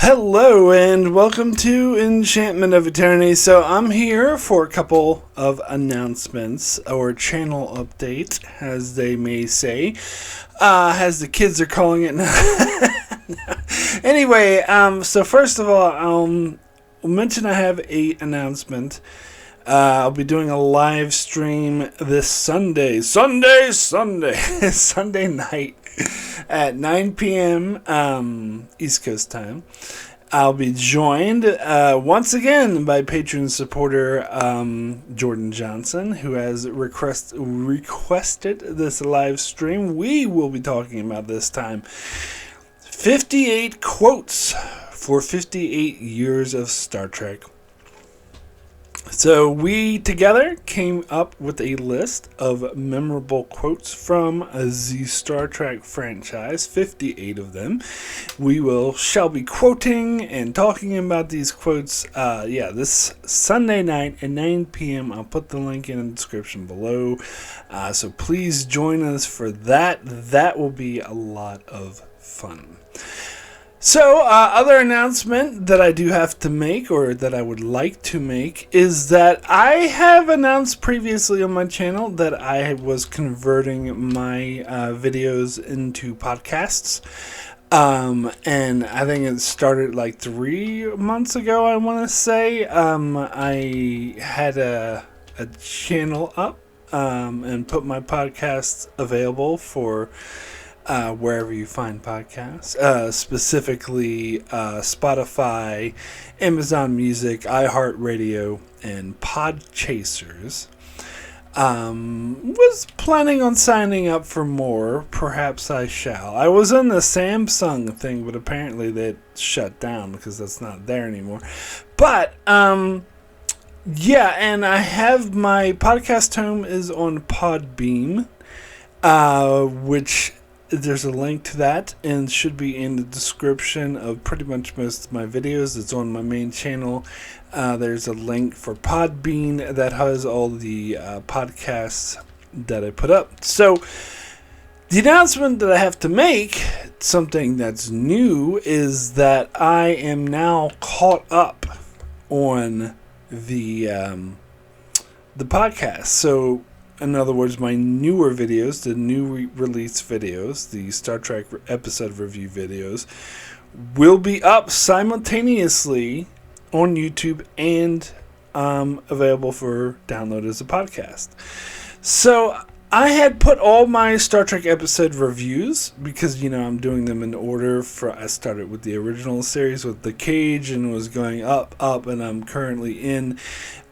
Hello and welcome to Enchantment of Eternity. So I'm here for a couple of announcements or channel update, as they may say, as the kids are calling it now. Anyway, so first of all, I'll mention I have an announcement. I'll be doing a live stream this Sunday night at 9 p.m. East Coast time. I'll be joined once again by patron supporter Jordan Johnson, who has requested this live stream. We will be talking about this time 58 quotes for 58 years of Star Trek. So we together came up with a list of memorable quotes from the Star Trek franchise, 58 of them. We shall be quoting and talking about these quotes, this Sunday night at 9 p.m. I'll put the link in the description below. So please join us for that. That will be a lot of fun. So, other announcement that I do have to make, or that I would like to make, is that I have announced previously on my channel that I was converting my videos into podcasts. And I think it started like 3 months ago, I want to say. I had a channel up and put my podcasts available for wherever you find podcasts, specifically Spotify, Amazon Music, iHeartRadio, and Podchasers. Was planning on signing up for more. Perhaps I shall. I was on the Samsung thing, but apparently that shut down because that's not there anymore. But and I have my podcast home is on Podbean, which there's a link to that and should be in the description of pretty much most of my videos. It's on my main channel. There's a link for Podbean that has all the podcasts that I put up. So the announcement that I have to make, something that's new, is that I am now caught up on the podcast. So in other words, my newer videos, the new release videos, the Star Trek episode review videos, will be up simultaneously on YouTube and available for download as a podcast. So I had put all my Star Trek episode reviews, because, I'm doing them in order. I started with the original series with The Cage and was going up, and I'm currently in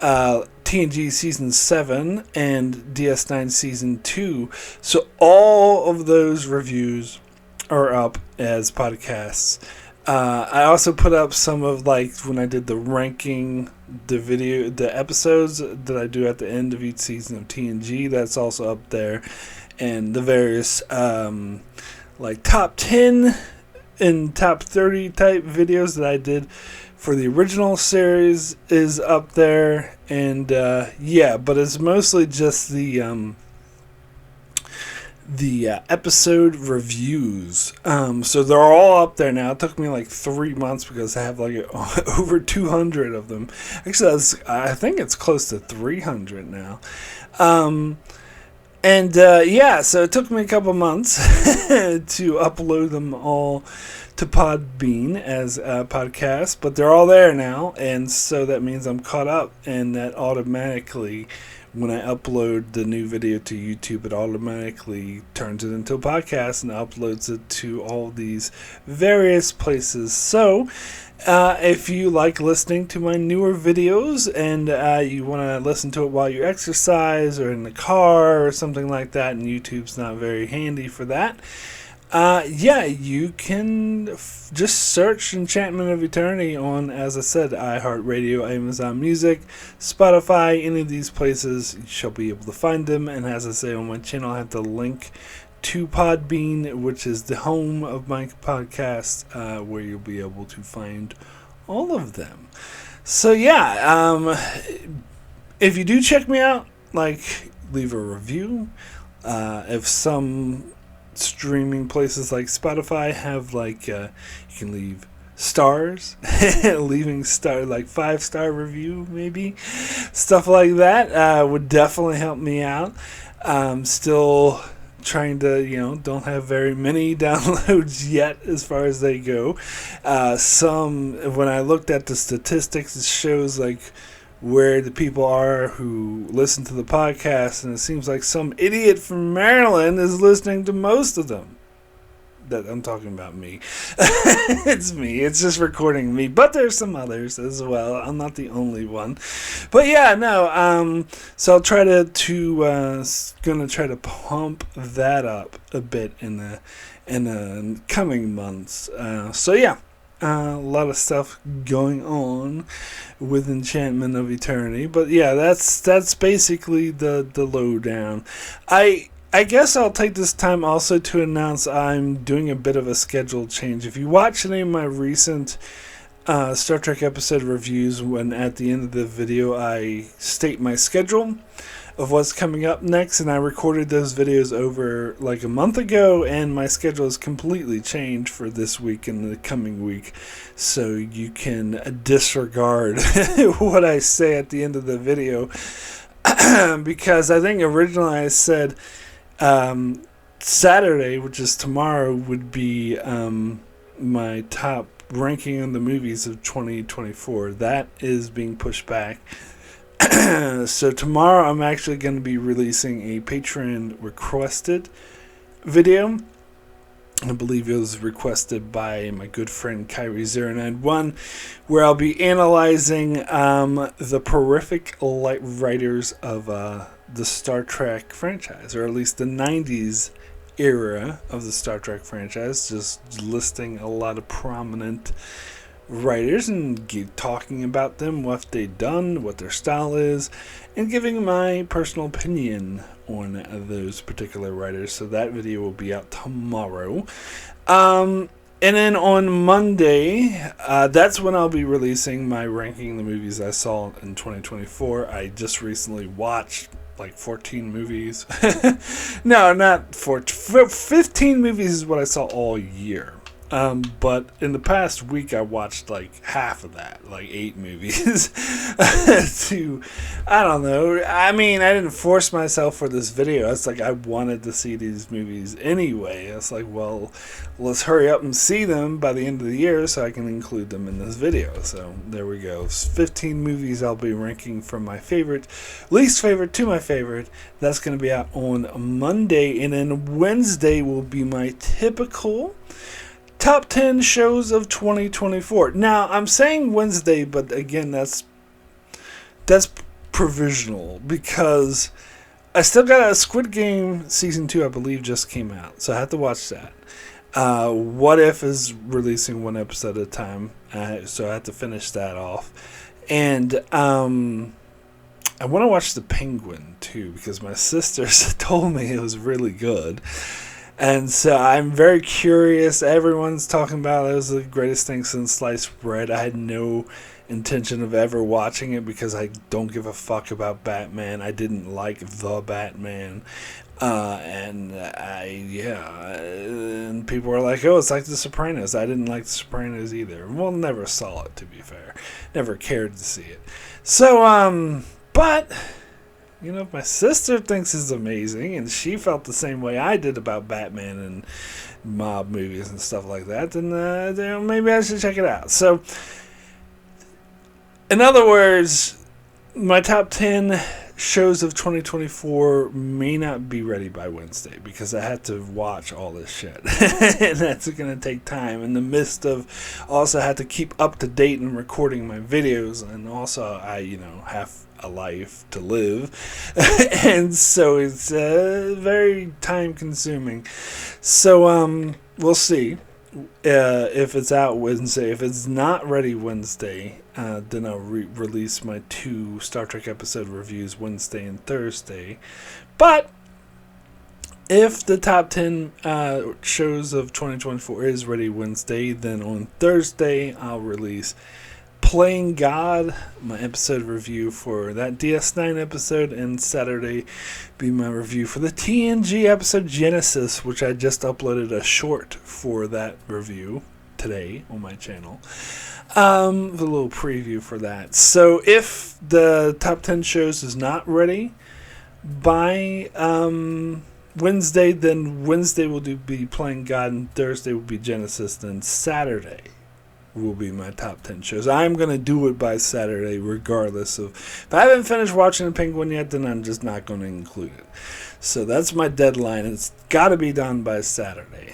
TNG Season 7 and DS9 Season 2. So all of those reviews are up as podcasts. I also put up some of, when I did the ranking, the episodes that I do at the end of each season of TNG. That's also up there. And the various, top 10 and top 30 type videos that I did for the original series is up there. And, but it's mostly just the episode reviews. So they're all up there now. It took me 3 months because I have over 200 of them. Actually, I think it's close to 300 now. So it took me a couple months to upload them all to Podbean as podcasts, but they're all there now, and so that means I'm caught up, and that automatically, when I upload the new video to YouTube, it automatically turns it into a podcast and uploads it to all these various places. So if you like listening to my newer videos and you want to listen to it while you exercise or in the car or something like that, and YouTube's not very handy for that, you can just search Enchantment of Eternity on, as I said, iHeartRadio, Amazon Music, Spotify, any of these places. You shall be able to find them. And as I say on my channel, I have the link to Podbean, which is the home of my podcast, where you'll be able to find all of them. So if you do check me out, leave a review. If some streaming places like Spotify have you can leave stars, leaving like 5-star review, maybe stuff like that would definitely help me out. Still trying to, don't have very many downloads yet as far as they go. When I looked at the statistics, it shows like where the people are who listen to the podcast, and it seems like some idiot from Maryland is listening to most of them. That I'm talking about me. It's me. It's just recording me. But there's some others as well. I'm not the only one. But yeah, no. So I'll try gonna try to pump that up a bit in the coming months. So yeah. A lot of stuff going on with Enchantment of Eternity. But yeah, that's basically the lowdown. I guess I'll take this time also to announce I'm doing a bit of a schedule change. If you watch any of my recent Star Trek episode reviews, when at the end of the video I state my schedule of what's coming up next, and I recorded those videos over like a month ago, and my schedule has completely changed for this week and the coming week, so you can disregard what I say at the end of the video, because I think originally I said Saturday, which is tomorrow, would be my top ranking on the movies of 2024. That is being pushed back. So tomorrow I'm actually going to be releasing a Patreon requested video. I believe it was requested by my good friend Kyrie091, where I'll be analyzing the prolific writers of the Star Trek franchise, or at least the 90s era of the Star Trek franchise, just listing a lot of prominent writers and talking about them, what they've done, what their style is, and giving my personal opinion on those particular writers. So that video will be out tomorrow. And then on Monday, that's when I'll be releasing my ranking the movies I saw in 2024. I just recently watched like 14 movies. No, not 14. 15 movies is what I saw all year. But in the past week, I watched like half of that, like 8 movies. I don't know. I mean, I didn't force myself for this video. It's like I wanted to see these movies anyway. It's like, well, let's hurry up and see them by the end of the year so I can include them in this video. So there we go. 15 movies I'll be ranking from my favorite, least favorite to my favorite. That's going to be out on Monday. And then Wednesday will be my typical Top 10 shows of 2024. Now, I'm saying Wednesday, but again, that's provisional, because I still got a Squid Game Season 2, I believe, just came out. So I have to watch that. What If is releasing one episode at a time, so I have to finish that off. And I want to watch The Penguin, too, because my sisters told me it was really good. And so I'm very curious. Everyone's talking about it was the greatest thing since sliced bread. I had no intention of ever watching it because I don't give a fuck about Batman. I didn't like The Batman. And people were like, oh, it's like The Sopranos. I didn't like The Sopranos either. Well, never saw it, to be fair. Never cared to see it. So, but if my sister thinks it's amazing, and she felt the same way I did about Batman and mob movies and stuff like that, then maybe I should check it out. So, in other words, my top 10 shows of 2024 may not be ready by Wednesday because I had to watch all this shit. And that's going to take time in the midst of also had to keep up to date and recording my videos, and also I have a life to live. And so it's very time consuming. So we'll see if it's out Wednesday. If it's not ready Wednesday, then I'll release my 2 Star Trek episode reviews Wednesday and Thursday. But if the top 10 shows of 2024 is ready Wednesday, then on Thursday I'll release Playing God, my episode review for that DS9 episode, and Saturday be my review for the TNG episode Genesis, which I just uploaded a short for that review. today on my channel. A little preview for that. So if the top 10 shows is not ready by Wednesday, then Wednesday will be Playing God, and Thursday will be Genesis, then Saturday will be my top 10 shows. I'm going to do it by Saturday regardless of, if I haven't finished watching The Penguin yet, then I'm just not going to include it. So that's my deadline. It's got to be done by Saturday.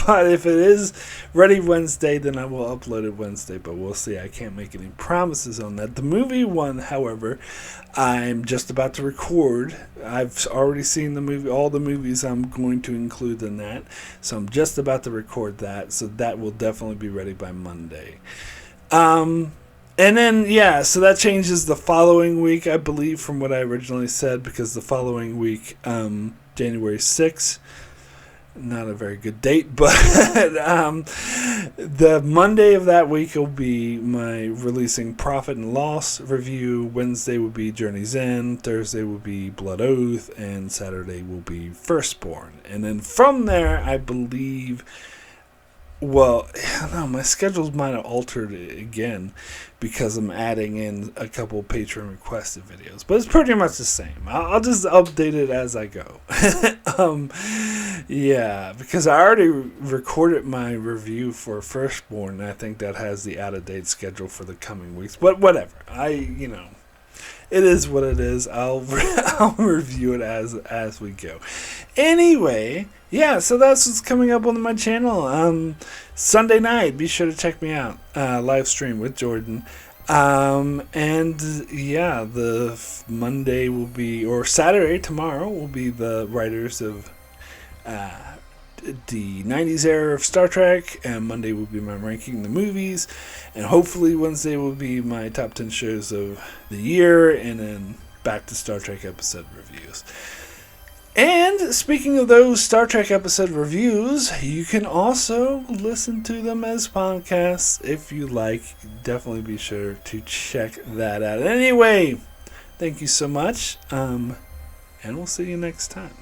But if it is ready Wednesday, then I will upload it Wednesday. But we'll see. I can't make any promises on that. The movie one, however, I'm just about to record. I've already seen the movie, all the movies I'm going to include in that. So I'm just about to record that. So that will definitely be ready by Monday. And then, yeah, so that changes the following week, I believe, from what I originally said, because the following week, January 6th, not a very good date, but the Monday of that week will be my releasing Profit and Loss review. Wednesday will be Journey's End, Thursday will be Blood Oath, and Saturday will be Firstborn. And then from there, I believe... Well, I don't know, my schedules might have altered again because I'm adding in a couple Patreon requested videos. But it's pretty much the same. I'll just update it as I go. Yeah, because I already recorded my review for Firstborn, and I think that has the out-of-date schedule for the coming weeks. But whatever. It is what it is. I'll review it as we go. Anyway, yeah, so that's what's coming up on my channel. Sunday night, be sure to check me out. Live stream with Jordan. And yeah, the Monday will be, or Saturday, tomorrow, will be the writers of the 90s era of Star Trek, and Monday will be my ranking the movies, and hopefully Wednesday will be my top 10 shows of the year, and then back to Star Trek episode reviews. And speaking of those Star Trek episode reviews, you can also listen to them as podcasts if you like. Definitely be sure to check that out. Anyway, thank you so much, and we'll see you next time.